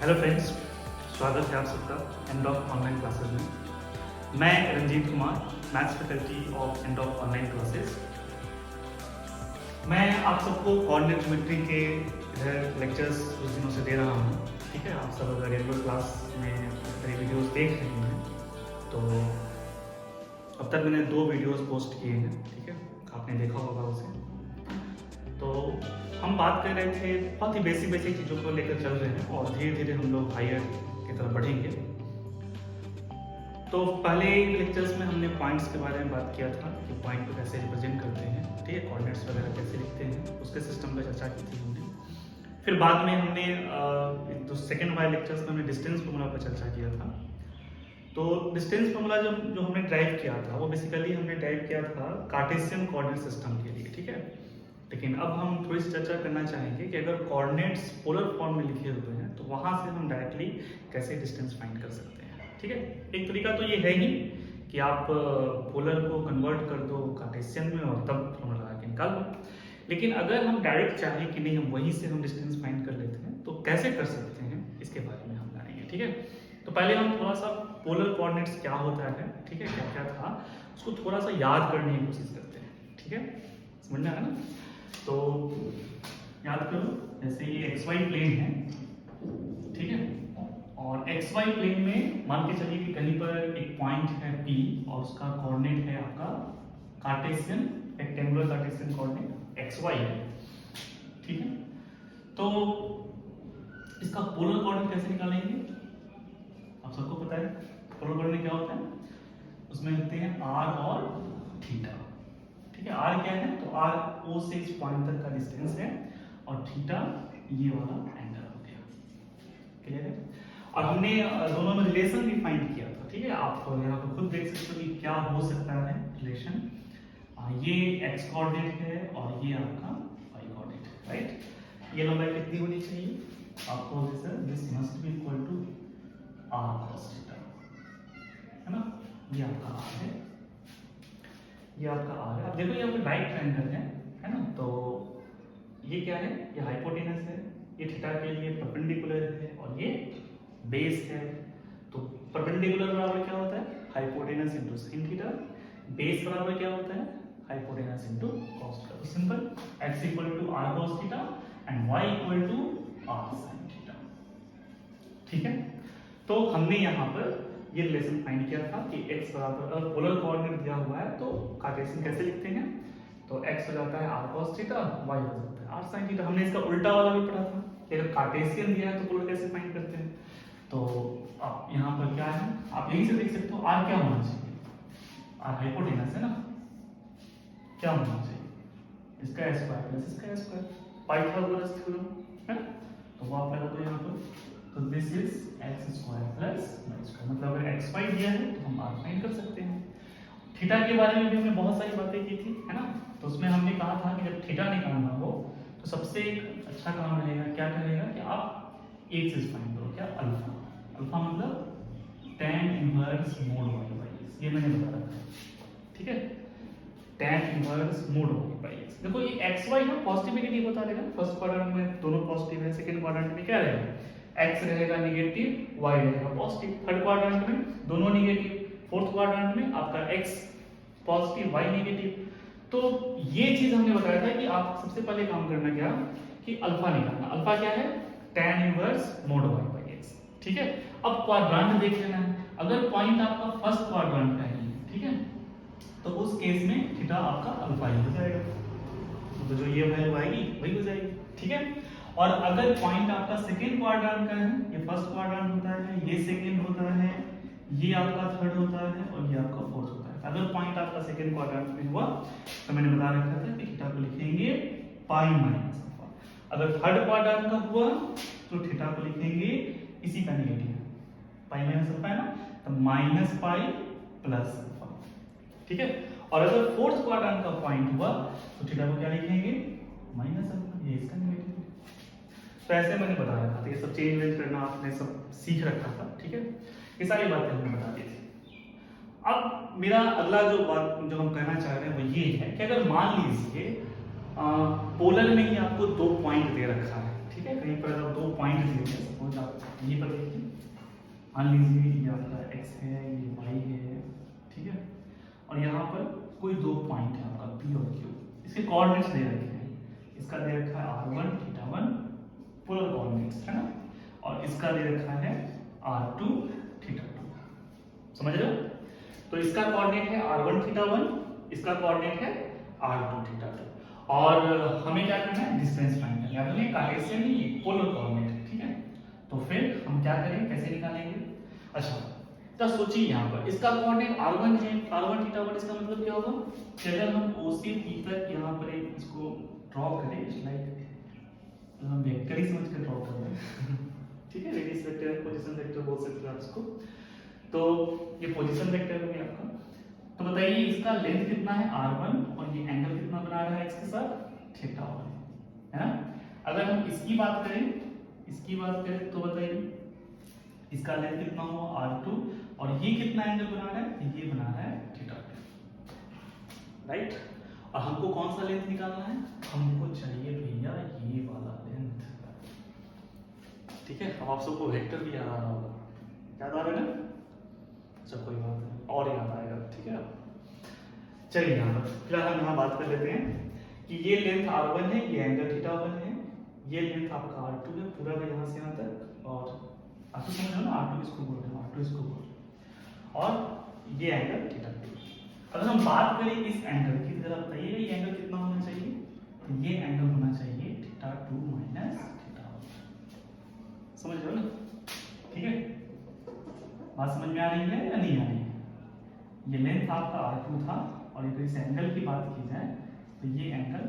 Hello friends, स्वागत है आप सबका एंड ऑफ ऑनलाइन क्लासेस में। मैं Ranjit Kumar, maths faculty of end of online classes. मैं आप सबको कोऑर्डिनेट ज्योमेट्री के इधर लेक्चर्स कुछ दिनों से दे रहा हूँ। ठीक है, आप सब अगर रेगुलर क्लास में मेरी वीडियोस देख रहे हैं तो अब तक मैंने 2 वीडियोस पोस्ट किए हैं। ठीक है, आपने देखा होगा उसे। तो हम बात कर रहे थे बहुत ही बेसिक चीज़ों को लेकर चल रहे हैं और धीरे धीरे हम लोग हायर की तरफ बढ़ेंगे। तो पहले लेक्चर्स में हमने पॉइंट्स के बारे में बात किया था कि पॉइंट को कैसे रिप्रेजेंट करते हैं, ठीक है, कोऑर्डिनेट्स वगैरह कैसे लिखते हैं, उसके सिस्टम पर चर्चा की थी हमने। फिर बाद में हमने तो सेकेंड वाले लेक्चर्स में हमने डिस्टेंस फॉर्मूला पर चर्चा किया था। तो डिस्टेंस फॉर्मूला जो हमने ड्राइव किया था वो बेसिकली हमने ड्राइव किया था कार्टेशियन कोऑर्डिनेट सिस्टम के लिए। ठीक है, लेकिन अब हम थोड़ी सी चर्चा करना चाहेंगे कि अगर कोऑर्डिनेट्स पोलर फॉर्म में लिखे हुए हैं तो वहाँ से हम डायरेक्टली कैसे डिस्टेंस फाइंड कर सकते हैं। ठीक है, एक तरीका तो ये है ही कि आप पोलर को कन्वर्ट कर दो कार्टेशियन में और तब फॉर्मूला लगा के निकाल लो। लेकिन अगर हम डायरेक्ट चाहें कि नहीं हम वहीं से हम डिस्टेंस फाइंड कर लेते हैं तो कैसे कर सकते हैं, इसके बारे में हम जानेंगे। ठीक है, तो पहले हम थोड़ा सा पोलर कोऑर्डिनेट्स क्या होता है, ठीक है, क्या क्या था, उसको थोड़ा सा याद करने की कोशिश करते हैं। ठीक है, समझ में आया ना? तो याद करो, जैसे ये XY प्लेन है, ठीक है, और XY प्लेन में मान के चलिए कि कहीं पर एक पॉइंट है P और उसका कोऑर्डिनेट है आपका Cartesian rectangular Cartesian coordinate XY है। ठीक है, तो इसका पोलर कोऑर्डिनेट कैसे निकालेंगे? आप सबको पता है पोलर कोऑर्डिनेट क्या होता है, उसमें लिखते हैं R और थीटा। ठीक है, R क्या है, तो R O से इस पॉइंट तक का डिस्टेंस है और थीटा ये वाला एंगल हो गया। क्लियर है? और हमने दोनों में रिलेशन भी फाइंड किया था। ठीक है, आप यहाँ पर खुद देख सकते हो कि क्या हो सकता है रिलेशन। ये x कोऑर्डिनेट है और ये आपका y कोऑर्डिनेट है, राइट। ये लंबाई कितनी होनी चाहिए आपको? This must be equal to r cos theta, है ना। ये आपका r है, ये आपका r है। अब देखो ये आपका राइट ट्रायंगल है ना, तो ये क्या है, ये हाइपोटेनस है, ये थीटा के लिए परपेंडिकुलर है और ये बेस है। तो परपेंडिकुलर बराबर क्या होता है, hypotenuse into sin theta. Base बराबर क्या होता है, हाइपोटेनस इनटू cos थीटा। तो simple, x equal to r cos theta and y equal to r sin theta. ठीक है, तो हमने यहाँ पर ये रिलेशन फाइंड किया था कि x बराबर, अगर पोलर कोऑर्डिनेट दिया हुआ है तो कार्टेशियन कैसे लिखते हैं, तो x हो जाता है r cos थीटा, y हो जाता है r sin थीटा। हमने इसका उल्टा वाला भी पढ़ा था कि अगर कार्टेशियन दिया है तो पोलर कैसे फाइंड करते हैं। तो आप यहाँ पर क्या है, आप यहीं से देख सकते हो r क्या होना चाहिए, r हाइपोटेनस है ना, क्या होना चाहिए, इसका स्क्वायर प्लस इसका स्क्वायर, पाइथागोरस थ्योरम है ना। तो वो आप लगा दो यहाँ पर, तो this is x square plus y square. मतलब अगर एक्स वाई दिया है तो हम आर फाइंड कर सकते हैं। थीटा के बारे में भी हमने बहुत सारी बातें की थी, है ना। तो उसमें हमने कहा था कि जब थीटा निकालना हो तो सबसे एक अच्छा काम रहेगा, क्या करेगा कि आप एक चीज फाइंड करो, क्या, अल्फा। अल्फा मतलब tan inverse mod y by x, ये मैंने बता रखा है। ठीक है, tan inverse mod y by x. देखो ये एक्स वाई ना पॉजिटिव नेगेटिव बता देगा। फर्स्ट क्वाड्रेंट में दोनों पॉजिटिव है, सेकंड क्वाड्रेंट में क्या रहेगा, x रहेगा नेगेटिव, y रहेगा पॉजिटिव। थर्ड क्वाड्रेंट में दोनों नेगेटिव, फोर्थ क्वाड्रेंट में आपका x पॉजिटिव y नेगेटिव। तो ये चीज हमने बताया था कि आप सबसे पहले काम करना क्या कि अल्फा निकालना। अल्फा क्या है, tan inverse mode y by x। ठीक है, अब क्वाड्रेंट देख लेना है। अगर पॉइंट आपका फर्स्ट क्वाड्रेंट का है, ठीक है, तो उस केस में थीटा आपका अल्फा ही हो जाएगा, तो जो ये वैल्यू आएगी वही हो जाएगी। ठीक है, और अगर पॉइंट आपका सेकेंड क्वाड्रेंट का है, ये फर्स्ट क्वाड्रेंट होता है, ये सेकेंड होता है, ये आपका थर्ड होता है और ये आपका फोर्थ होता है। अगर पॉइंट आपका सेकेंड क्वाड्रेंट में हुआ तो मैंने बता रखा था कि थीटा को लिखेंगे पाई माइनस अल्फा। अगर थर्ड क्वाड्रेंट का हुआ तो थीटा को लिखेंगे इसी का नेगेटिव, पाई माइनस अल्फा है ना, तो माइनस पाई प्लस अल्फा। ठीक है, और अगर फोर्थ क्वाड्रेंट का पॉइंट हुआ तो थीटा को क्या लिखेंगे, माइनस अल्फा, ये इसका नेगेटिव। तो ऐसे मैंने बता रखा था, ये सब चेंज वेंज करना आपने सब सीख रखा था। ठीक है, ये सारी बातें हमने बता दी थी। अब मेरा अगला जो बात जो हम कहना चाह रहे हैं वो ये है कि अगर मान लीजिए पोलर में ही आपको 2 पॉइंट दे रखा है, ठीक है, कहीं पर अगर 2 पॉइंट दिए हैं, सपोज आप ये मान लीजिए ये आपका x है, ये y है, ठीक है, और यहाँ पर कोई दो पॉइंट है आपका p और q, इसके कोऑर्डिनेट्स दे रखे हैं। इसका दे रखा है r1 θ1 पोलर कोऑर्डिनेट्स है ना, और इसका दे रखा है r2 θ2, समझ रहे हो? तो इसका कोऑर्डिनेट है r1 θ1, इसका कोऑर्डिनेट है r2 θ2, और हमें क्या करना है, डिस्टेंस फाइंड करना है। अपने कार्टेशियन नहीं, पोलर कोऑर्डिनेट, ठीक है। तो फिर हम क्या करें, कैसे निकालेंगे? अच्छा, तो सोचिए यहाँ पर इसका कोऑर्डिनेट r1 है, r1 θ1, इसका मतलब क्या होगा कि अगर हम O से P तक यहाँ पर इसको ड्रॉ करें, इट्स लाइक हम वेक्टर ही समझ कर ड्रॉ कर रहे हैं ठीक है, रेडियस वेक्टर, पोजीशन वेक्टर बोल सकते हैं आप इसको। तो ये पोजीशन वेक्टर हो गया आपका। तो बताइए इसका लेंथ कितना है r1, और ये एंगल कितना बना रहा है इसके साथ, θ1 है ना। अगर हम इसकी बात करें तो बताइए इसका लेंथ कितना हुआ r2, और ये कितना एंगल बना रहा है, ये बना रहा है θ2, राइट। और हमको कौन सा लेंथ निकालना है, हमको चाहिए भैया ये वाला लेंथ, ठीक है। अब आप सबको वेक्टर भी याद आ रहा होगा, याद आ रहा है ना? अच्छा कोई बात नहीं, और याद आएगा, ठीक है। चलिए यहाँ पर फिलहाल हम यहाँ बात कर लेते हैं कि ये लेंथ r1 है, ये एंगल θ1 है, ये लेंथ आपका r2 है पूरा का यहाँ से यहाँ तक, और आप तो समझो ना r2 इसको बोल रहे हैं, r2 इसको बोल रहे हैं, और ये एंगल θ2। अगर हम बात करें इस एंगल की, जरा बताइए ये एंगल कितना होना चाहिए, तो ये एंगल होना चाहिए θ2 माइनस θ1, समझ रहे हो ना? ठीक है, बात समझ में आ रही है या नहीं आ रही है? ये लेंथ आपका r2 था, और अगर इस एंगल की बात की जाए तो ये एंगल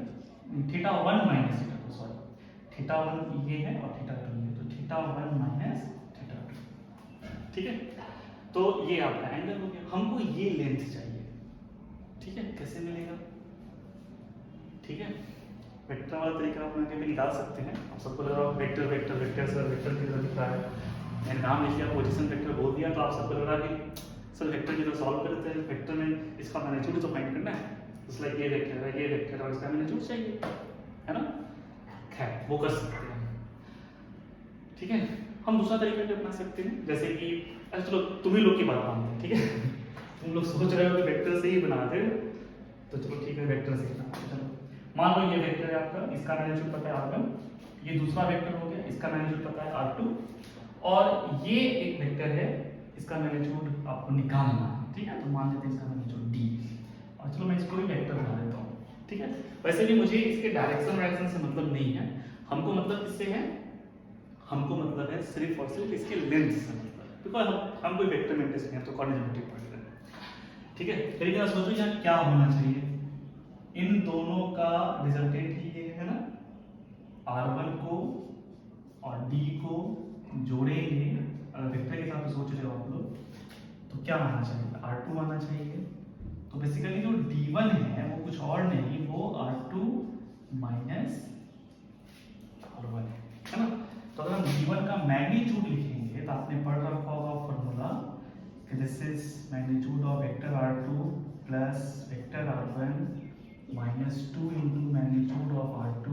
θ1 माइनस θ2, सॉरी θ1 ये है और θ2 ये, तो θ1 माइनस θ2, ठीक है। तो ये आपका एंगल हो गया, हमको ये लेंथ चाहिए, ठीक है। कैसे मिलेगा, ठीक है, वेक्टर वाला तरीका हम आगे भी निकाल सकते हैं। आप सबको लग रहा है vector vector vector sir vector की तरह दिख रहा है, मैंने नाम लिख दिया, पोजीशन वेक्टर बोल दिया, तो आप सबको लग रहा है कि सर वेक्टर की तरह सॉल्व करते हैं, वेक्टर में इसका मैग्नीट्यूड तो फाइंड करना है, तो लाइक ये वेक्टर है, ये वेक्टर और इसका मैग्नीट्यूड चाहिए, है ना। खैर वो कर सकते हैं, ठीक है। हम दूसरा तरीका भी अपना सकते हैं, जैसे कि अच्छा चलो तुम ही लोग की बात मानते हैं, ठीक है तुम लोग सोच रहे हो कि वेक्टर से ही बनाते हो, तो चलो ठीक है वेक्टर से ही बनाते हैं। चलो मान लो ये वेक्टर है आपका, इसका मैग्नीट्यूड पता है r1, ये दूसरा वेक्टर हो गया, इसका मैग्नीट्यूड पता है r2, और ये एक वेक्टर है, इसका मैग्नीट्यूड आपको निकालना है, ठीक है। तो मान लेते हैं इसका मैग्नीट्यूड d, और चलो मैं इसको भी वेक्टर बना देता हूँ, ठीक है। वैसे भी मुझे इसके डायरेक्शन से मतलब नहीं है, हमको मतलब किससे है, हमको मतलब है सिर्फ और सिर्फ इसके लेंथ से मतलब, बिकॉज हम कोई वेक्टर में इंटरेस्ट नहीं है, तो कोऑर्डिनेट पढ़ रहे हैं, ठीक है। लेकिन आप सोचो यहाँ क्या होना चाहिए, इन दोनों का रिजल्टेंट ही ये है ना, r1 को और d को जोड़ेंगे, अगर वेक्टर के हिसाब से सोच रहे हो आप लोग, तो क्या आना चाहिए, r2 आना चाहिए। तो बेसिकली जो d1 है वो कुछ और नहीं, वो r2 माइनस r1 है ना। तो अगर हम d1 का मैग्नीट्यूड लिखेंगे, तो आपने पढ़ रखा होगा फॉर्मूला कि this is magnitude of vector r2 plus vector r1 minus 2 into magnitude of r2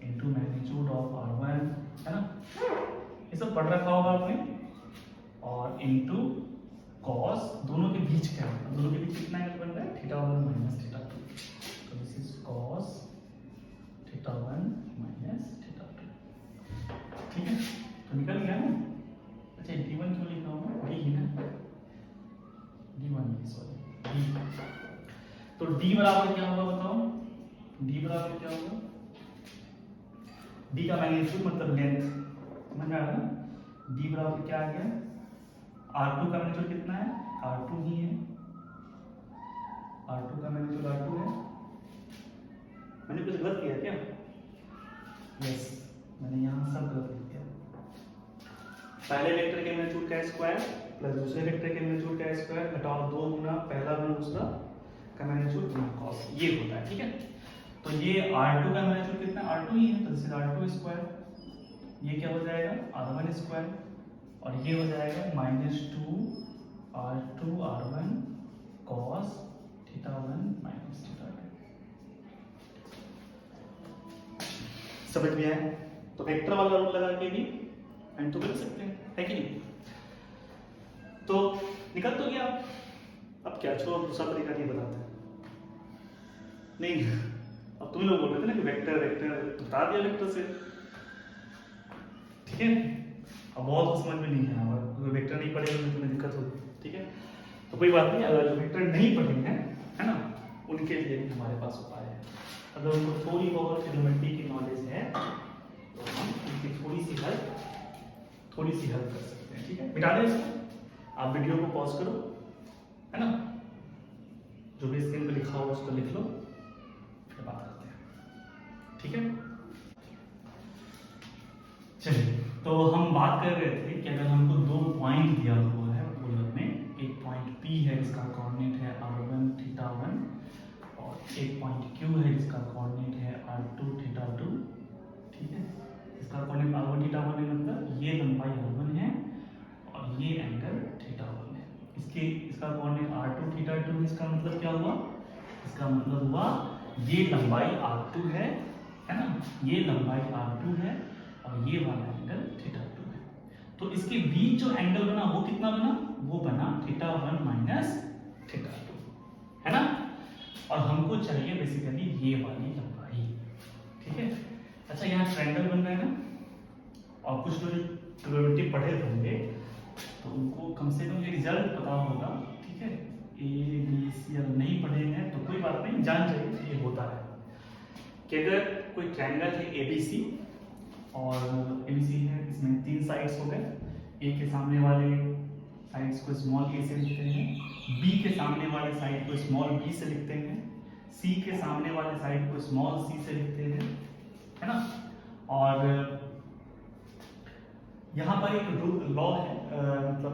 into magnitude of r1, है ना। ये सब पढ़ रखा होगा आपने, और इंटू कॉस, दोनों के बीच क्या है, दोनों के बीच कितना एंगल बन रहा है, θ1 माइनस θ2, तो दिस इज कॉस θ1 माइनस θ2, ठीक है। तो निकल गया ना। अच्छा d1 क्यों लिखा हूँ, d है ना, d1 सॉरी d, तो d बराबर क्या होगा बताओ, d बराबर क्या होगा, d का मैग्नीट्यूड मतलब लेंथ, समझ में आ रहा है ना। d बराबर क्या आ गया, r2 का मैग्नीट्यूड कितना है, r2 ही है, r2 का मैग्नीट्यूड r2 है। मैंने कुछ गलत किया क्या, यस मैंने यहाँ सब गलत लिख दिया, पहले वेक्टर के मैग्नीट्यूड का स्क्वायर प्लस दूसरे वेक्टर के मैग्नीट्यूड का स्क्वायर घटाओ 2 गुना पहला गुना दूसरा का मैग्नीट्यूड गुना cos, ये होता है, ठीक है। तो ये r2 का मैग्नीट्यूड कितना, r2 ही है, तो दिस इज r2 स्क्वायर, ये क्या हो जाएगा r1 स्क्वायर, और ये हो जाएगा -2 r2 r1 cos θ1 माइनस θ2, समझ में आया। तो वेक्टर वाला रूल लगा के भी एंड तो कर सकते हैं, है कि नहीं। तो निकल तो गया। अब क्या, छोड़ो, दूसरा तरीका नहीं बताते हैं। नहीं, अब तुम लोग बोल रहे थे ना कि वेक्टर वेक्टर, तो बता दिया वेक्टर से, ठीक है। अब बहुत समझ में नहीं है, अगर वेक्टर नहीं पढ़ेगा तो तुम्हें दिक्कत होगी, ठीक है। तो कोई बात नहीं, अगर जो वेक्टर नहीं पढ़े हैं, है ना, उनके लिए भी हमारे पास उपाय है। अगर उनको थोड़ी बहुत ट्रिग्नोमेट्री की नॉलेज है तो हम इनकी थोड़ी सी हेल्प कर सकते हैं, ठीक है। मिटा दें इसको, आप वीडियो को पॉज करो, है ना, जो भी स्क्रीन पे लिखा होगा उसको लिख लो, फिर बात करते हैं, ठीक है। चलिए, तो हम बात कर रहे थे कि अगर हमको 2 पॉइंट दिया हुआ है गोलक में, एक पॉइंट P है जिसका कोऑर्डिनेट है r1 θ1, और एक पॉइंट Q है जिसका कोऑर्डिनेट है r2 θ2, ठीक है। इसका कोऑर्डिनेट r1 θ1 है, मतलब ये लंबाई r1 है और ये एंगल θ1 है। इसका कोऑर्डिनेट r2 θ2 है, इसका मतलब क्या हुआ, इसका मतलब हुआ ये लंबाई r2 है ना, ये लंबाई r2 है और ये वाला एंगल θ2 है। तो इसके बीच जो एंगल बना वो कितना बना, वो बना θ1 माइनस θ2, है ना। और हमको चाहिए बेसिकली ये वाली लंबाई, ठीक है। अच्छा, यहाँ ट्रायंगल बन रहा है ना, और कुछ लोग ट्रिग्नोमेट्री पढ़े होंगे तो उनको कम से कम ये रिजल्ट पता होगा, ठीक है। ए बी सी अगर नहीं पढ़े हैं तो कोई बात नहीं, जान जाइए ये होता है कि अगर कोई ट्रायंगल है ABC, और ABC है, इसमें 3 साइड्स हो गए, A के सामने वाले साइड्स को स्मॉल a से लिखते हैं, B के सामने वाले साइड को स्मॉल b से लिखते हैं, C के सामने वाले साइड को स्मॉल c से लिखते हैं, है ना। और यहाँ पर एक रूल लॉ है, मतलब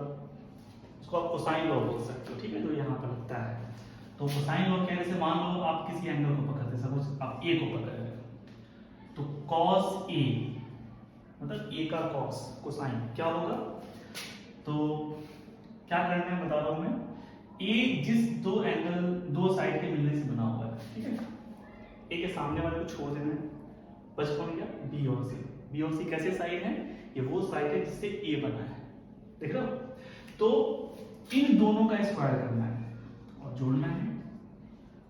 उसको आप कोसाइन लॉ बोल सकते हो, ठीक है, जो यहाँ पर लगता है। तो कोसाइन लॉ कहने से, मान लो आप किसी एंगल को पकड़ते, सपोज आप A को पकड़ रहे हो, तो cos A मतलब A का cos, कोसाइन क्या होगा, तो क्या करना है बता रहा हूं मैं। A जिस दो साइड के मिलने से बना हुआ है, ठीक है, A के सामने वाले को छोड़ देना है, बच कौन गया, B और C। B और C कैसे साइड है, ये वो साइड है जिससे A बना है, देख रहे हो। तो इन दोनों का स्क्वायर करना है और जोड़ना है,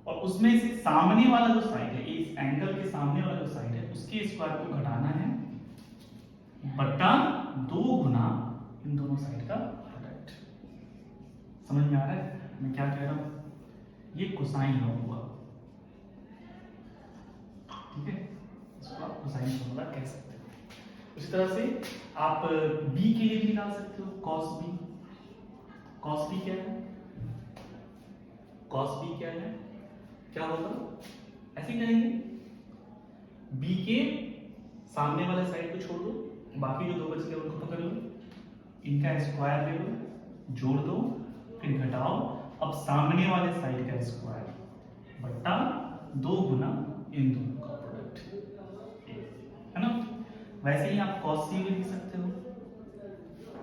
और उसमें से सामने वाला जो साइड है, इस एंगल के सामने वाला जो साइड है, उसके स्क्वायर को घटाना है बटा 2 गुना इन दोनों साइड का प्रोडक्ट। समझ में आ रहा है मैं क्या कह रहा हूं, ये कोसाइन लॉ हुआ, ठीक है, इसको आप कोसाइन फॉर्मूला कह सकते हो। उसी तरह से आप b के लिए भी निकाल सकते हो, cos b। cos b क्या है, cos b क्या है, क्या होगा, ऐसे ही करेंगे, b के सामने वाले साइड को छोड़ दो, बाकी जो 2 बच गए उनको पकड़ लो, इनका स्क्वायर ले लो, जोड़ दो, फिर घटाओ, अब सामने वाले साइड का स्क्वायर बटा 2 गुना इन दोनों का प्रोडक्ट, है ना। वैसे ही आप cos c भी लिख सकते हो,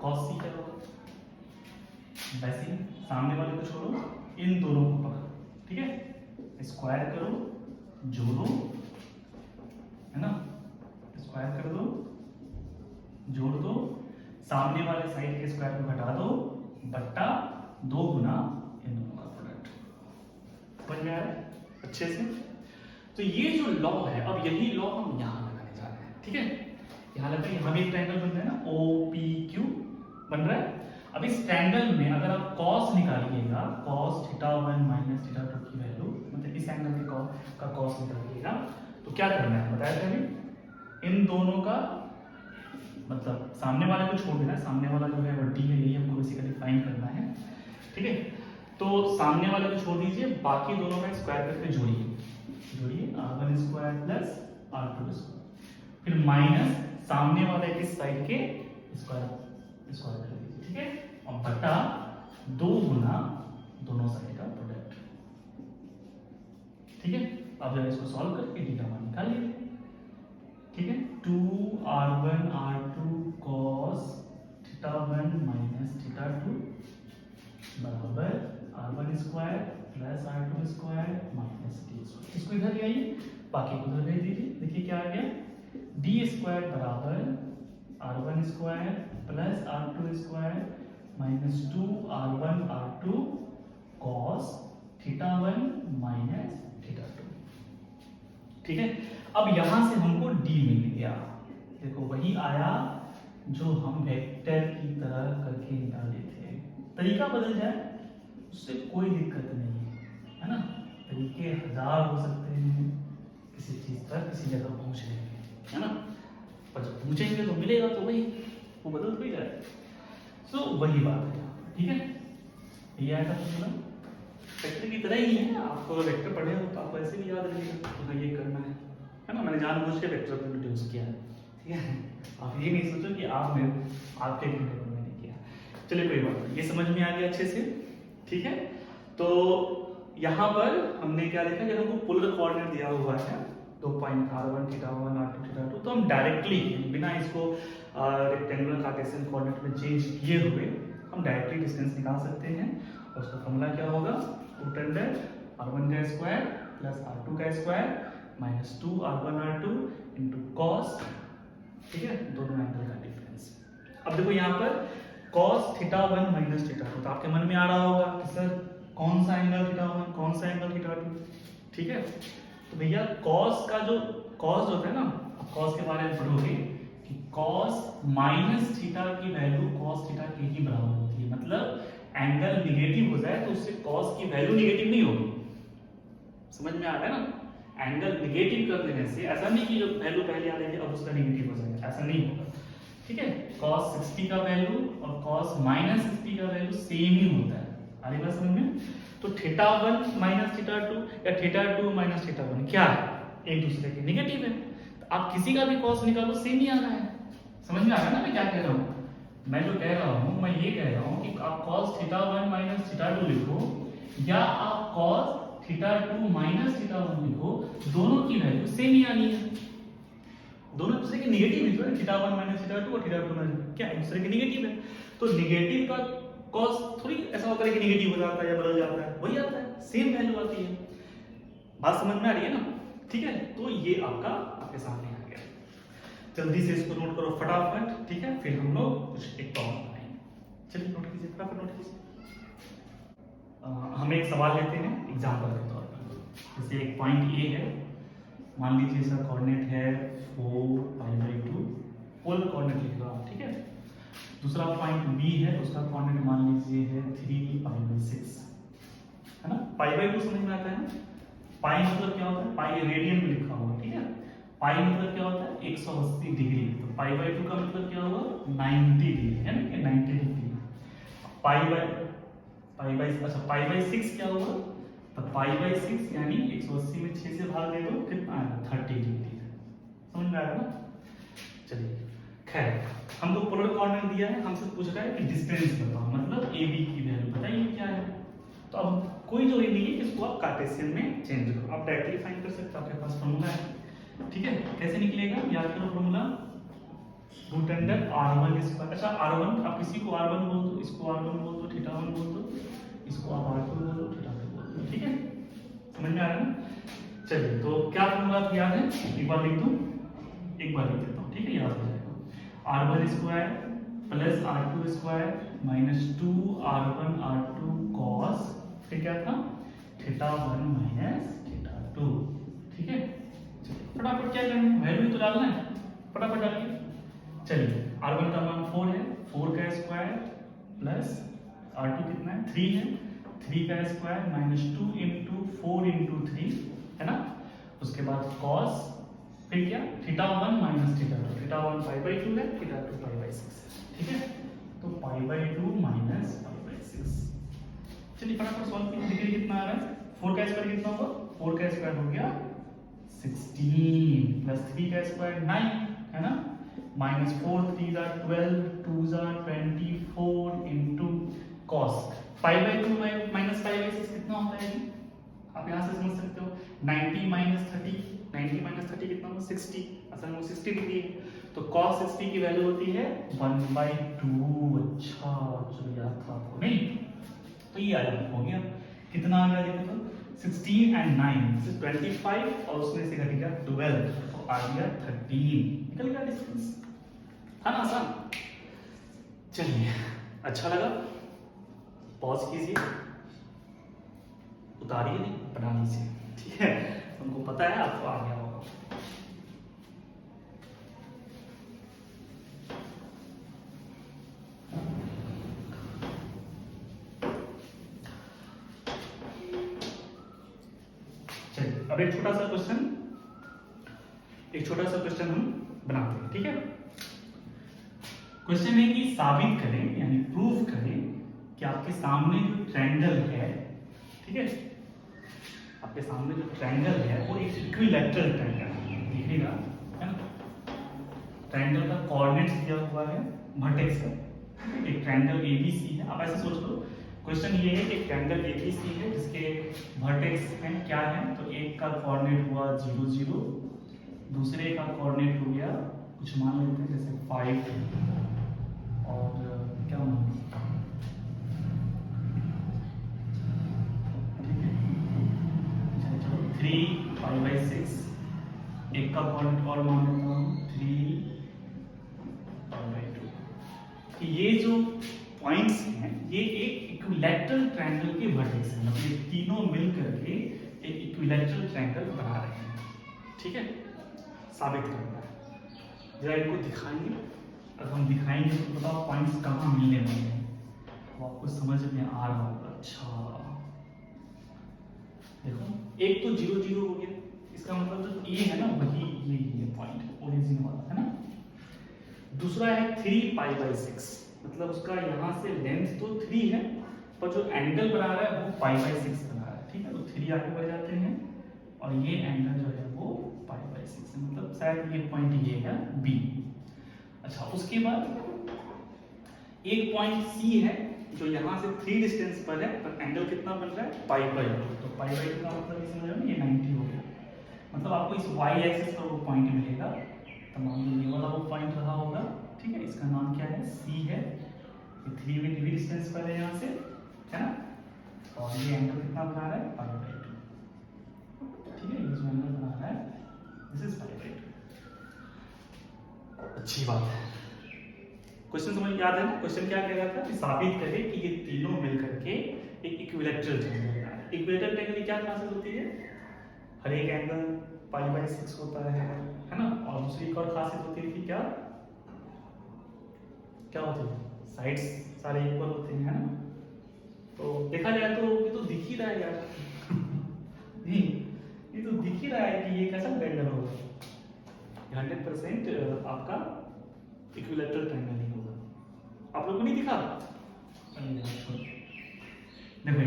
cos c क्या होगा, वैसे ही सामने वाले को छोड़ो, इन दोनों को पकड़ो, ठीक है, स्क्वायर करो, जोड़ो, है ना, स्क्वायर कर दो, जोड़ दो, सामने वाले साइड के स्क्वायर को घटा दो, बट्टा 2 गुना इन दोनों का प्रोडक्ट। समझ में आ रहा है अच्छे से। तो ये जो लॉ है, अब यही लॉ हम यहां लगाने जा रहे हैं, ठीक है। यहां लगा, यहां भी एक ट्रायंगल बन रहा है ना, OPQ बन रहा है। अब इस ट्रायंगल में अगर आप cos निकालिएगा, cos θ1 माइनस θ2 की वैल्यू, मतलब इस एंगल का cos निकालिएगा, तो क्या करना है बताया था हमें, इन दोनों का मतलब सामने वाले को छोड़ देना, सामने वाला जो है वो d है, यही हमको बेसिकली फाइंड करना है, ठीक है। तो सामने वाले को छोड़ दीजिए, बाकी दोनों का स्क्वायर करके जोड़िए, r1 square plus r2 square, फिर माइनस सामने वाले के साइड के स्क्वायर कर दीजिए, ठीक है, और बटा 2 गुना दोनों साइड का प्रोडक्ट, ठीक है। अब जब इसको सॉल्व करके थीटा मान निकाल लीजिए, ठीक है। 2r1 r2 cos θ1 माइनस θ2 बराबर r1 square plus r2 square minus d square. इसको इधर ले आइए, बाकी को उधर भेज दीजिए, देखिए क्या आ गया, d स्क्वायर बराबर r1 square plus r2 square minus 2r1r2 cos θ1 minus θ2। ठीक है, अब यहां से हमको d मिल गया। देखो वही आया जो हम वेक्टर की तरह करके निकाले थे। तरीका बदल जाए उससे कोई दिक्कत नहीं है ना। तरीके हजार हो सकते हैं किसी चीज पर किसी जगह पहुंचने के, है ना, पर जब पहुंचेंगे तो मिलेगा तो वही, वो बदल तो ही जाए। सो वही बात है यहाँ पर। ठीक है, ये आया था फॉर्मूला वेक्टर की तरह ही है। आपको अगर वेक्टर पढ़े हो तो आपको ऐसे भी याद रहेगा कि हाँ ये करना है ना। मैंने जानबूझ के वेक्टर को इंट्रोड्यूस किया है, ठीक है। आप ये नहीं सोचो कि आपने आपके कहने को मैंने किया। चलिए कोई बात नहीं, ये समझ में आ गया अच्छे से। ठीक है, तो यहाँ पर हमने क्या देखा, जब हमको पोलर कोऑर्डिनेट दिया हुआ है 2 पॉइंट r1 θ1 r2 θ2, तो हम डायरेक्टली बिना इसको रेक्टेंगुलर कार्टेशियन कोऑर्डिनेट में चेंज किए हुए हम डायरेक्टली डिस्टेंस निकाल सकते हैं। और उसका फॉर्मूला क्या होगा, रूट अंडर r1 का स्क्वायर प्लस r2 का square minus 2r1 r2 into cos, ठीक है, दोनों एंगल का डिफरेंस। अब देखो यहाँ पर cos θ1 माइनस θ2, तो आपके मन में आ रहा होगा कि सर कौन सा एंगल θ1 कौन सा एंगल θ2, ठीक है। तो भैया cos का जो cos होता है ना, अब cos के बारे में पढ़ोगे कि cos माइनस थीटा की वैल्यू cos थीटा के ही बराबर होती है। मतलब एंगल निगेटिव हो जाए तो उससे cos की वैल्यू निगेटिव नहीं होगी। समझ में आ रहा है ना, एंगल निगेटिव कर देने से ऐसा नहीं कि जो वैल्यू पहले आ रही है अब उसका निगेटिव हो जाएगा, ऐसा नहीं होगा। ठीक है, cos 60 का वैल्यू और cos माइनस 60 का वैल्यू सेम ही होता है। आ रही बात समझ में। तो θ1 माइनस θ2 या θ2 माइनस θ1 क्या है, एक दूसरे के निगेटिव है। तो आप किसी का भी cos निकालो सेम ही आना है। समझ में आ रहा है ना मैं क्या कह रहा हूँ। मैं जो कह रहा हूँ मैं ये कह रहा हूँ कि आप cos θ1 माइनस θ2 लिखो या आप cos θ2 माइनस θ1 लिखो, दोनों की वैल्यू सेम ही आनी है। दोनों दूसरे के निगेटिव है, θ1 माइनस θ2 और θ2 माइनस क्या एक दूसरे के निगेटिव है। तो निगेटिव का cos थोड़ी ऐसा होता है कि निगेटिव हो जाता है या बदल जाता है, वही आता है, सेम वैल्यू आती है। बात समझ में आ रही है ना। ठीक है, तो ये आपका आपके सामने आ गया। जल्दी से इसको नोट करो फटाफट, ठीक है, फिर हम लोग कुछ एक प्रॉब्लम बनाएंगे। चलिए नोट कीजिए, फटाफट नोट कीजिए। हम एक सवाल लेते हैं एग्जाम्पल के तौर पर। जैसे एक पॉइंट ए है, मान लीजिए इसका कोऑर्डिनेट है 4π/2, पोलर कोऑर्डिनेट लिख लो आप, ठीक है। दूसरा पॉइंट बी है, उसका कोऑर्डिनेट मान लीजिए है 3π/6, है ना। π/2 समझ में आता है ना। पाई मतलब क्या होता है, पाई रेडियन में लिखा हुआ, ठीक है। पाई मतलब क्या होता है 180 डिग्री, तो π/2 का मतलब क्या होगा 90 डिग्री, है ना, 90 डिग्री। अच्छा π/6 क्या होगा, तो π/6 यानी 180 में 6 से भाग दे दो कितना आएगा 30 डिग्री। समझ में आ रहा है ना। चलिए खैर, हमको पोलर कोऑर्डिनेट दिया है, हमसे पूछ रहा है कि डिस्टेंस बताओ, मतलब ए बी की वैल्यू बताइए क्या है। तो अब कोई जो नहीं है कि इसको आप कार्टेशियन में चेंज करो, आप डायरेक्टली फाइंड कर सकते हो, आपके पास फॉर्मूला है। ठीक है, कैसे निकलेगा, याद करो formula, root under r1 square. अच्छा r1 आप किसी को r1 बोल दो, इसको r1 बोल दो, θ1 बोल दो, इसको आप r2 बोल दो, θ2 बोल दो, ठीक है। समझ में आ रहा है ना। चलिए तो क्या फॉर्मूला याद है, एक बार लिख दूं, एक बार लिख देता हूं, ठीक है, याद हो जाएगा। r1 square plus r2 square minus 2r1 r2 cos, फिर क्या था θ1 माइनस θ2, ठीक है। फटाफट क्या करना है, वैल्यू तो डालना है, फटाफट डालिए। चलिए r1 का मान 4 है, 4 का स्क्वायर प्लस r2 कितना है 3 है, 3 का स्क्वायर माइनस 2 इंटू 4 इंटू 3, है ना। उसके बाद cos, फिर क्या θ1 माइनस θ2, θ1 π/2 है, θ2 π/6, ठीक है। तो π/2 माइनस π/6। चलिए फटाफट सॉल्व कीजिए, डिग्री कितना आ रहा है, 4 का स्क्वायर कितना होगा, 4 का स्क्वायर हो गया 16 प्लस 3 का स्क्वायर 9, है ना, माइनस 4 3 12 2 24 इंटू cos π/2 माइनस π/6 कितना होता है जी, आप यहाँ से समझ सकते हो। 90 माइनस 30 कितना होगा 60, असल में 60 डिग्री है, तो cos 60 की वैल्यू होती है 1/2। अच्छा चलो याद था आपको नहीं, तो ये आया हो गया, कितना आ गया देखो तो 16 and 9 25 और उसमें से घट गया 12, तो आ गया 13, निकल गया डिस्टेंस, है ना आसान। चलिए अच्छा लगा? पॉज कीजिए, उतारिए नहीं, बना लीजिए, ठीक है? तुमको पता है, आपको आ गया होगा। चलिए अब एक छोटा सा क्वेश्चन हम बनाते हैं, ठीक है? क्वेश्चन है कि साबित करें यानी प्रूव करें कि आपके सामने जो ट्रायंगल है, ठीक है, आपके सामने जो ट्रायंगल है वो एक इक्विलैटरल ट्रायंगल है, दिखेगा है ना? ट्रायंगल का कोऑर्डिनेट्स दिया हुआ है वर्टेक्स का, एक ट्रायंगल एबीसी है। आप ऐसे सोच लो, क्वेश्चन ये है कि ट्रायंगल एबीसी है जिसके वर्टेक्स हैं क्या है, तो एक का कोऑर्डिनेट हुआ 0 0, दूसरे का कोऑर्डिनेट हो गया कुछ मान लेते हैं जैसे 5 और क्या मान 3 5/6, एक का कोऑर्डिनेट और मान लेता हूँ 3 5/2। कि ये जो पॉइंट्स हैं ये एक इक्विलैटरल ट्रायंगल के वर्टेक्स हैं, मतलब ये तीनों मिल करके एक इक्विलैटरल ट्रायंगल बना रहे हैं, ठीक है? साबित करना है, जरा इनको दिखाएंगे। अगर हम दिखाएंगे तो बताओ पॉइंट्स कहाँ मिलने वाले हैं, तो आपको समझ में आ रहा होगा। अच्छा देखो, एक तो 0 0 हो गया, इसका मतलब जो ए है ना वही ये पॉइंट ओरिजिन वाला है ना। दूसरा है 3 π/6, मतलब उसका यहाँ से लेंथ तो 3 है पर जो एंगल बना रहा है वो π/6 बना रहा है, ठीक है? तो 3 आगे बढ़ जाते हैं और ये एंगल जो है वो π/6 है, मतलब शायद ये पॉइंट ये है बी। अच्छा, उसके बाद एक पॉइंट सी है जो यहाँ से 3 डिस्टेंस पर है, पर एंगल कितना बन रहा है π/2, तो π/2 का मतलब ये समझ लो ये 90 हो गया, मतलब आपको इस y एक्सिस पर वो पॉइंट मिलेगा। तो मान लो ये वाला वो पॉइंट रहा होगा, ठीक है? इसका नाम क्या है, सी है, ये 3 में डिस्टेंस पर है यहाँ से, है ना? और ये एंगल कितना बना रहा है π/2, ठीक है? ये जो एंगल बना रहा है दिस इज π/2। अच्छी बात है, क्वेश्चन समझ याद है ना? क्वेश्चन क्या कह रहा था कि साबित करें कि ये तीनों मिलकर के एक इक्विलैटरल ट्रायंगल बना रहा है। इक्विलैटरल ट्रायंगल की क्या खासियत होती है, हर एक एंगल π/6 होता है ना? और दूसरी एक और खासियत होती थी, क्या क्या होती है, साइड्स सारे इक्वल होते हैं, है ना? तो देखा जाए तो ये तो दिख ही रहा है यार नहीं, ये तो दिख ही रहा है कि ये कैसा ट्रायंगल होगा, 100% आपका इक्विलैटरल ट्रायंगल नहीं होगा। आप लोगों को नहीं दिखा? देखो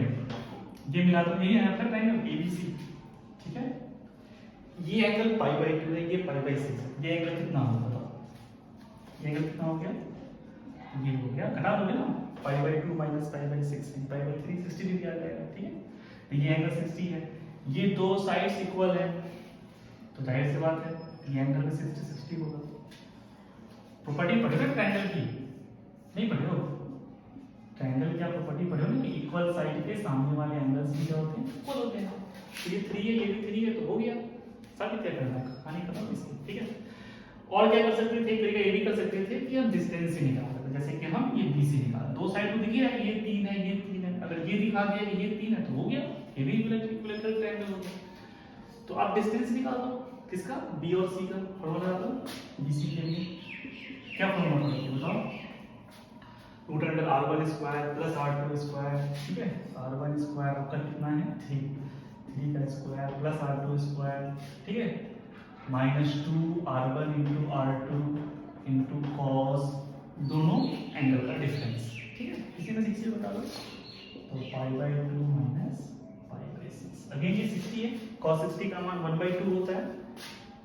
ये मिला दो, यही है आपका ट्रायंगल एबीसी, ठीक है? ये एंगल π/2 है, ये π/6 है, ये एंगल कितना होगा बताओ? ये एंगल कितना हो गया, ये हो गया, घटा दोगे ना, π/2 - π/6 π/3 60 डिग्री आ जाएगा, ठीक है? तो ये एंगल 60 है, ये दो साइड्स इक्वल है, तो जाहिर सी बात है ये एंगल में 60 60 होगा। प्रॉपर्टी पढ़े हो ट्रायंगल की? नहीं पढ़े हो? ट्रायंगल की आप प्रॉपर्टी पढ़े हो ना कि इक्वल साइड के सामने वाले एंगल्स भी क्या होते हैं, इक्वल होते हैं। तो ये 3 है, ये भी 3 है, तो हो गया, साबित क्या करना है, कहानी खत्म इसकी, ठीक है? और क्या कर सकते थे, एक तरीका ये भी कर सकते थे कि हम डिस्टेंस से निकाल सकते, जैसे कि हम ये बी से निकाल, दो साइड को दिख रहा है, ये 3 है, ये 3 है, अगर ये दिखा दिया कि ये 3 है तो हो गया, ये भी इक्विलैटरल ट्रायंगल हो गया। तो आप डिस्टेंस निकाल दो, किसका, बी और सी का फॉर्मूला डाल दो बीसी के लिए। क्या फॉर्मूला पड़ेगा बताओ, √r1² + r2², ठीक है? r1² आपका कितना है 3 का स्क्वायर प्लस r2², ठीक है? -2r1 × r2 × cos, दोनों एंगल का डिफरेंस, ठीक है? किसी में 60 बता दो, तो π/2 - π/6, अगेन ये 60 है, cos 60 का मान 1/2 होता है,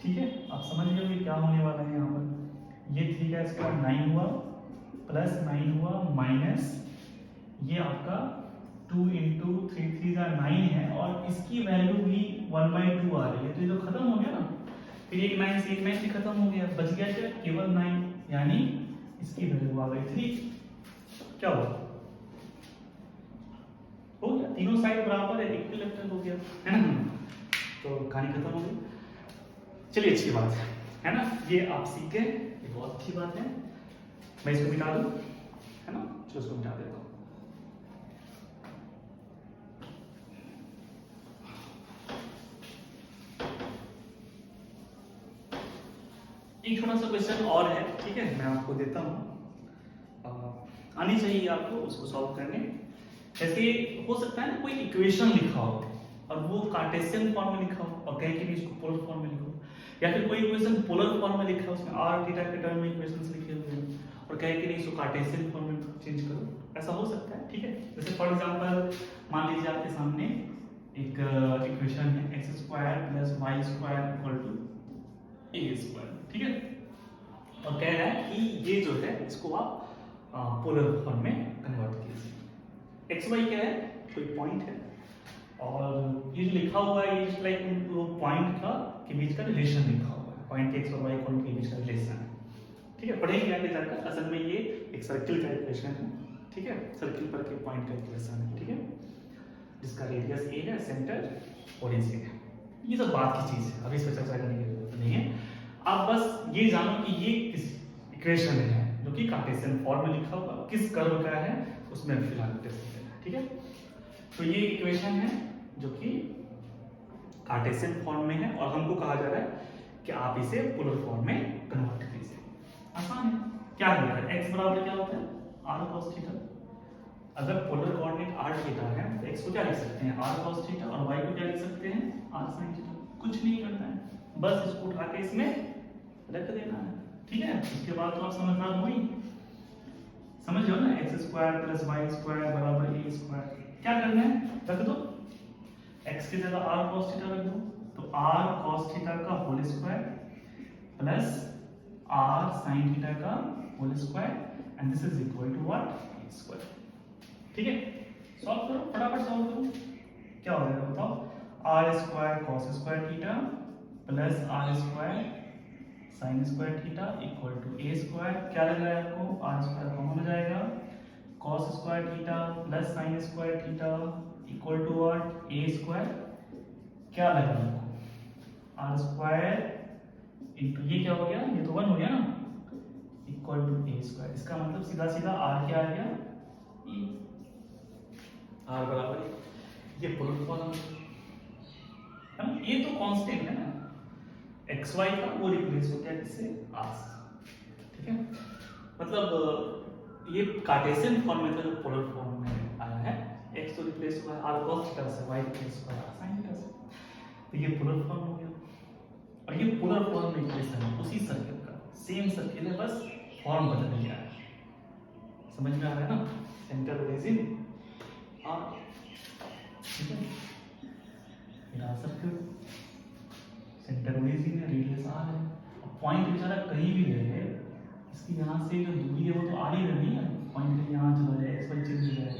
ठीक है? आप समझ लो कि क्या होने वाला है यहाँ पर, ये 3 का स्क्वायर 9 हुआ, प्लस 9 हुआ, माइनस ये आपका 2 × 3 3 का 9 है, और इसकी वैल्यू भी 1/2 आ रही है, तो ये तो खत्म हो गया ना, फिर एक 9 से एक 9 से खत्म हो गया, बच गया क्या, केवल 9, यानी इसकी वैल्यू आ गई 3। क्या हुआ, हो गया, तीनों साइड बराबर है, इक्विलैटरल हो गया, है ना? तो कहानी खत्म हो गई। चलिए अच्छी बात है ना, ये आप सीख गए, ये बहुत अच्छी बात है। मैं इसको मिटा दूं, है ना? चलो इसको मिटा एक छोटा सा क्वेश्चन और है, ठीक है, मैं आपको देता हूँ, आनी चाहिए आपको उसको सॉल्व करने। जैसे हो सकता है ना कोई इक्वेशन लिखा हो और वो कार्टेशियन फॉर्म में लिखा हो और कहें कि नहीं इसको पोलर फॉर्म में लिखो, या फिर कोई इक्वेशन पोलर फॉर्म में लिखा हो, उसमें आर थीटा के टर्म में इक्वेशंस लिखे हुए हैं और कहें कि नहीं इसको कार्टेशियन फॉर्म में चेंज करो, ऐसा हो सकता है, ठीक है। जैसे फॉर एग्जांपल मान लीजिए आपके सामने एक इक्वेशन है x square plus y square equal to a square, ठीक है, और कह रहा है कि ये जो है इसको आप पोलर फॉर्म में कन्वर्ट कीजिए। x y क्या है, कोई पॉइंट है और ये जो लिखा हुआ है ये लाइक वो पॉइंट का के बीच का रिलेशन लिखा हुआ है, पॉइंट x और y पॉइंट के बीच का रिलेशन है, ठीक है। पढ़ेंगे आगे जाकर, असल में ये एक सर्किल का इक्वेशन है, ठीक है, सर्किल पर के पॉइंट का इक्वेशन है, ठीक है, जिसका रेडियस a है, सेंटर ओरिजिन है। ये सब बात की चीज है, अभी इस पर चर्चा करने की जरूरत नहीं है। आप बस ये जानो कि ये किस इक्वेशन है जो कि कार्टेशियन फॉर्म में लिखा हुआ, किस कर्व का है उसमें फिलहाल टेस्ट करना है, ठीक है। तो ये इक्वेशन है जो कि कार्टेशियन फॉर्म में है और हमको कहा जा रहा है कि आप इसे पोलर फॉर्म में कन्वर्ट कीजिए। आसान है, क्या होता है x बराबर क्या होता है r cos थीटा। अगर पोलर कोऑर्डिनेट r थीटा है तो x को क्या लिख सकते हैं r cos थीटा और y को क्या लिख सकते हैं r sin थीटा। कुछ नहीं करना है, बस इसको उठा के इसमें रख देना है, ठीक है। उसके बाद तो आप समझदार हो ही, समझ लो ना, x square plus y square बराबर a स्क्वायर। क्या करना है, रख दो, x की जगह r cos थीटा रख दो, तो r cos थीटा का whole square plus r sin theta का whole square and this is equal to what square, ठीक है। सॉल्व करो, फटाफट सॉल्व करो, क्या हो जाएगा बताओ, r square cos square theta plus r square sin square theta equal to a square. क्या लग रहा है आपको, r स्क्वायर कॉमन हो जाएगा, cos square theta plus sin square theta equal to what a square. क्या लग रहा है आपको, r स्क्वायर इनटू ये क्या हो गया, ये तो 1 हो गया ना, इक्वल टू a स्क्वायर। इसका मतलब सीधा सीधा r क्या आ गया, e, r बराबर ये पोलर फॉर्म है ना, ये तो कांस्टेंट है ना, एक्स वाई का वो रिप्लेस हो गया किससे, r से, ठीक है। मतलब ये कार्टेशियन फॉर्म में था जो पोलर फॉर्म में आया है, x तो रिप्लेस हुआ है r cos थीटा से, y रिप्लेस हुआ है r sin थीटा से, तो ये पोलर फॉर्म हो गया। और ये पोलर फॉर्म में इक्वेशन है उसी सर्किल का, सेम सर्किल है, बस फॉर्म बदल गया है, समझ में आ रहा है ना, सेंटर ओरिजिन r, ठीक है, मेरा सर्किल सेंटर ओरिजिन है, रेडियस r है। अब पॉइंट बेचारा कहीं भी रहे, इसकी यहाँ से जो दूरी है वो तो r ही रहनी है, पॉइंट कहीं यहाँ चला जाए, x y चेंज हो जाए,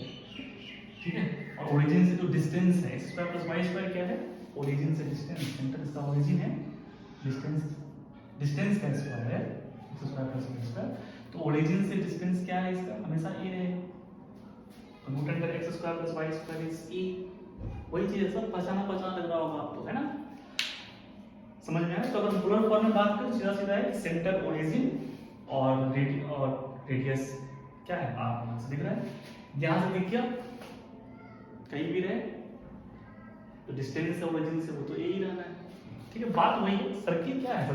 ठीक है। और ओरिजिन से जो डिस्टेंस है x square plus y square क्या है, ओरिजिन से डिस्टेंस, सेंटर इसका ओरिजिन है, डिस्टेंस का स्क्वायर है x square plus y square, तो ओरिजिन से डिस्टेंस क्या है इसका, हमेशा a रहेगा, तो root under x square plus y square is a। वही चीज है, सब पहचाना लग रहा होगा आपको, है ना, समझ में आया। तो अगर पोलर फॉर्म में बात करें सीधा सीधा है, सेंटर ओरिजिन और रेडियस क्या है r, से दिख रहा है, यहां से दिख गया, कहीं भी रहे तो डिस्टेंस से ओरिजिन से वो तो a ही रहना है, ठीक है। बात वही है, सर्किल क्या है,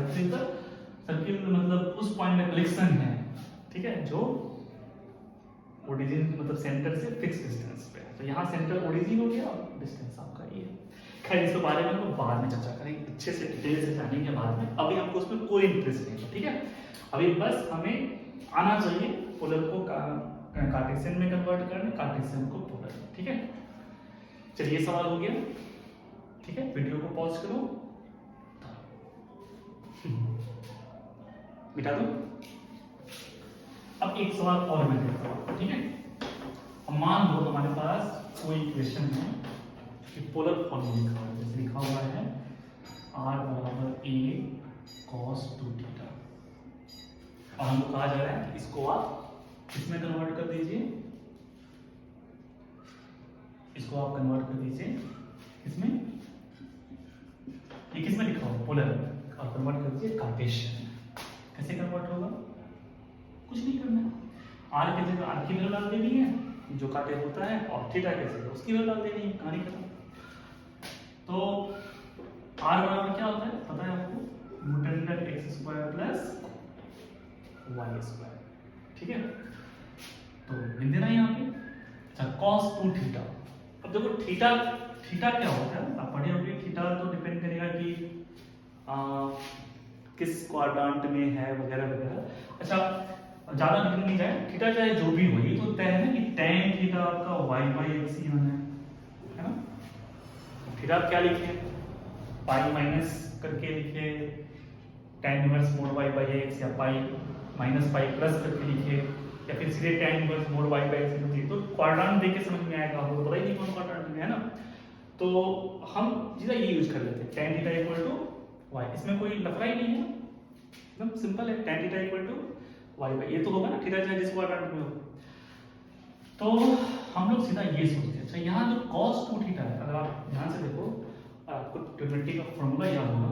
सर्किल मतलब उस पॉइंट में कलेक्शन है, ठीक है, जो ओरिजिन मतलब सेंटर से फिक्स डिस्टेंस पे है, तो यहाँ सेंटर ओरिजिन हो गया और डिस्टेंस आपका ये है। खैर इसके बारे में हम बाद में चर्चा करेंगे, अच्छे से डिटेल से जानेंगे बाद में, अभी हमको उसमें कोई इंटरेस्ट नहीं है, ठीक है। अभी बस हमें आना चाहिए पोलर को कार्टेशियन में कन्वर्ट करने, कार्टेशियन को पोलर, ठीक है। चलिए सवाल हो गया, ठीक है, वीडियो को पॉज करो, मिटा दो। अब एक सवाल और मैं देता हूं, ठीक है। अब मान लो हमारे पास कोई इक्वेशन है कि पोलर फॉर्म में लिखा हुआ है, जैसे लिखा हुआ है r बराबर a cos 2 थीटा, और हमको कहा जा रहा है कि इसको आप किसमें कन्वर्ट कर दीजिए, इसको आप कन्वर्ट कर दीजिए किसमें, ये किसमें लिखा हुआ पोलर, और कन्वर्ट कर दीजिए कार्टेशियन। कैसे कन्वर्ट होगा, कुछ नहीं करना है, r की जगह r की वैल्यू डाल देनी है जो कार्टेशियन होता है, और थीटा की जगह उसकी वैल्यू डाल देनी है, कहानी खत्म। तो r बराबर क्या होता है पता है आपको, root under x square plus y square. ठीक है, तो लिख देना यहाँ पे। अच्छा, cos 2 थीटा। अब देखो थीटा थीटा क्या होता है, आप पढ़े होंगे। थीटा तो डिपेंड करेगा कि किस क्वाड्रेंट में है वगैरह वगैरह। अच्छा, ज्यादा लिखने नहीं जाए, थीटा चाहे जो भी हो, ये तो तय है ना कि tan थीटा आपका y बाई एक्स ही होना है ना। फिर आप क्या लिखे, पाई माइनस करके लिखे tan inverse mode y by x, या पाई माइनस पाई प्लस करके लिखे, या फिर सीधे tan inverse mode y by x लिखे। तो क्वाड्रेंट देख के समझ में आएगा, आपको पता ही नहीं कौन क्वाड्रेंट में है ना। तो हम सीधा ये यूज कर लेते हैं, tan theta equal to y। इसमें कोई लफड़ा ही नहीं है, एकदम सिंपल है। tan theta equal to y by, ये तो होगा ना, थीटा चाहे जिस क्वाड्रेंट में हो। तो हम लोग सीधा ये सोचते हैं। अच्छा, यहाँ जो cos 2 थीटा है, अगर आप ध्यान से देखो, आपको ट्रिग्नोमेट्री का फॉर्मूला याद होगा,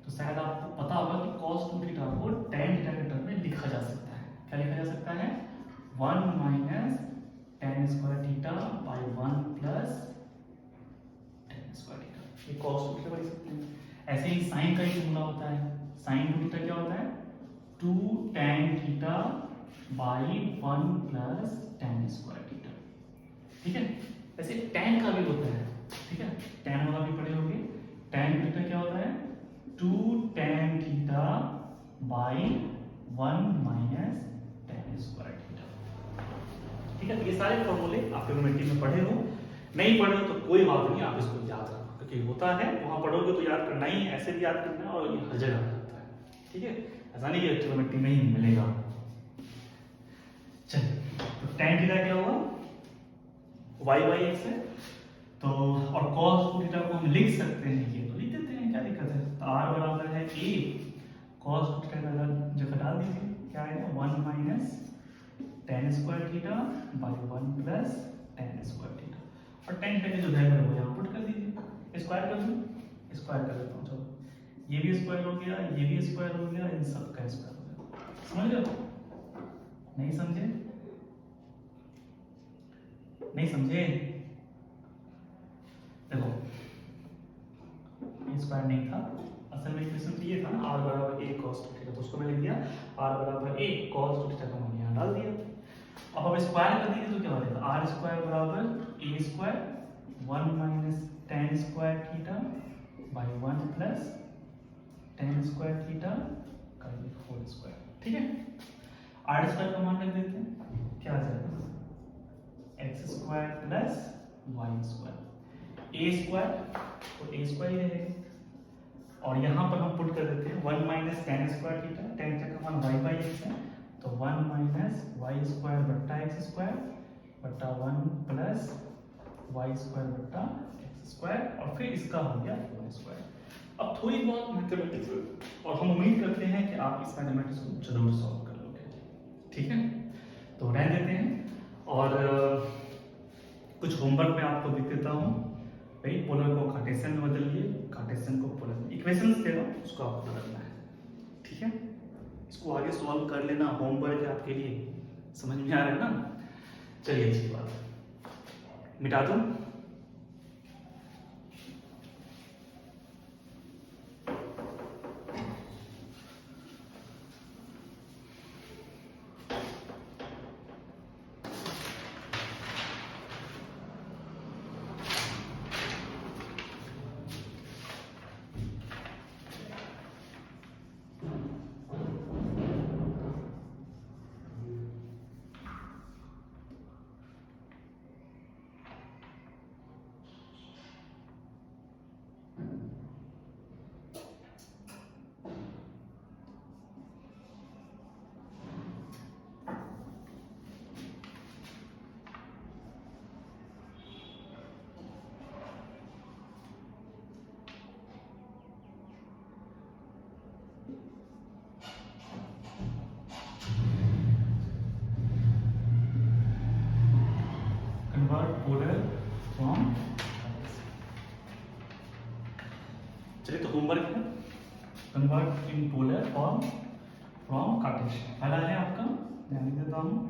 तो शायद आपको पता होगा कि cos 2 थीटा को tan थीटा के टर्म में लिखा जा सकता है। क्या लिखा जा सकता है? 1 minus tan square theta by 1 plus tan square theta. ये cos 2 थीटा लिख सकते हैं। ऐसे ही sin का ही फॉर्मूला होता है। sin 2 थीटा क्या होता है? 2 tan theta by 1 plus tan square theta. ठीक है, ऐसे tan का भी होता है। ठीक है, tan वाला भी पढ़े होंगे। tan थीटा क्या होता है? 2 tan theta by 1 minus tan square theta. ठीक है, तो ये सारे फॉर्मूले आप ट्रिग्नोमेट्री में पढ़े हो, नहीं पढ़े हो तो कोई बात नहीं, आप इसको याद रखो, क्योंकि होता है वहां पढ़ोगे तो याद करना ही, ऐसे भी याद करना है, और ये हर जगह आता है। ठीक है, ऐसा नहीं कि ट्रिग्नोमेट्री में ही मिलेगा। चलिए, तो tan थीटा क्या होगा? y बाई एक्स है। तो और cos 2 थीटा को हम लिख सकते हैं, ये तो लिख देते हैं, क्या दिक्कत है। तो r बराबर है a cos 2 थीटा का जगह डाल दीजिए, क्या आएगा? 1 minus tan square theta by 1 plus tan square theta. और tan थीटा की जो वैल्यू है वो यहाँ पुट कर दीजिए। स्क्वायर कर दूं, स्क्वायर कर देता हूँ। चलो, ये भी स्क्वायर हो गया, ये भी स्क्वायर हो गया, इन सब का स्क्वायर हो गया। समझ रहे हो? नहीं समझे? नहीं समझे? देखो, ये स्क्वायर नहीं था, असल में इक्वेशन तो ये था ना, r बराबर a cos 2 थीटा, तो उसको मैं लिख दिया r बराबर a cos 2 थीटा का मान यहाँ डाल दिया। अब स्क्वायर कर दीजिए तो क्या हो जाएगा? r स्क्वायर बराबर a square 1 minus tan square theta by 1 plus tan square theta का होल स्क्वायर। ठीक है, r स्क्वायर का मान रख देते हैं, क्या आ जाएगा? x square plus y square. a square तो a स्क्वायर ही रहेगा, और यहाँ पर हम पुट कर देते हैं 1 minus tan square theta, tan theta का मान y बाई एक्स है, तो 1 माइनस वाई स्क्वायर बट्टा एक्स स्क्वायर बट्टा 1 प्लस वाई स्क्वायर बट्टा एक्स स्क्वायर, और फिर इसका हो गया होल स्क्वायर। अब थोड़ी बहुत मैथमेटिक्स, और हम उम्मीद करते हैं कि आप इस मैथमेटिक्स को जरूर सॉल्व कर लोगे। ठीक है, तो रहने देते हैं, और कुछ होमवर्क में आपको लिख देता हूँ। भाई, पोलर को कार्टेशियन में बदलिए, कार्टेशियन को पोलर में। इक्वेशंस दे रहा हूँ, उसको आपको बदलना है। ठीक है, इसको आगे सॉल्व कर लेना, होमवर्क है आपके लिए। समझ में आ रहा है ना? चलिए, अच्छी बात, मिटा दूं। convert polar from, चलिए तो होमवर्क है, convert in polar form from Cartesian. पहला है आपका, ध्यान देता हूँ।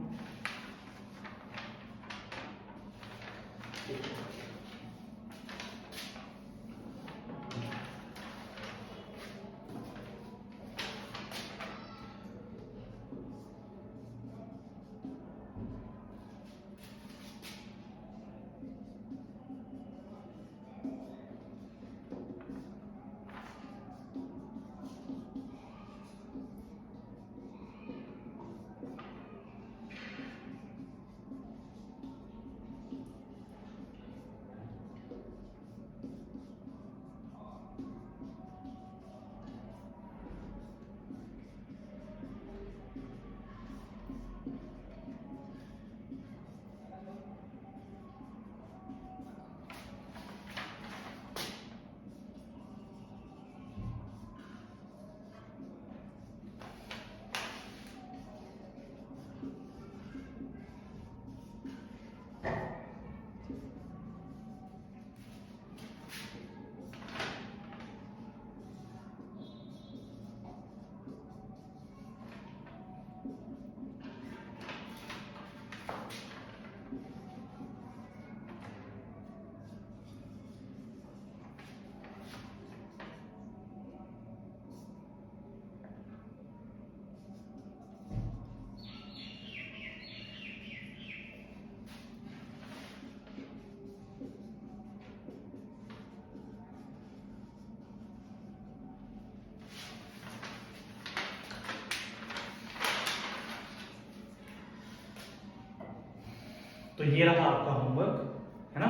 तो ये रहा आपका होमवर्क, है ना।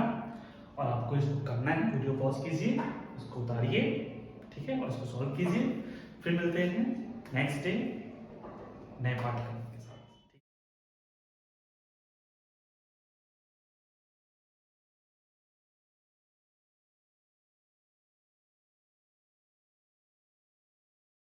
और आपको इसको करना है, वीडियो पॉज कीजिए, उसको उतारिए, ठीक है, और इसको सॉल्व कीजिए। फिर मिलते हैं नेक्स्ट डे नए पाठ में।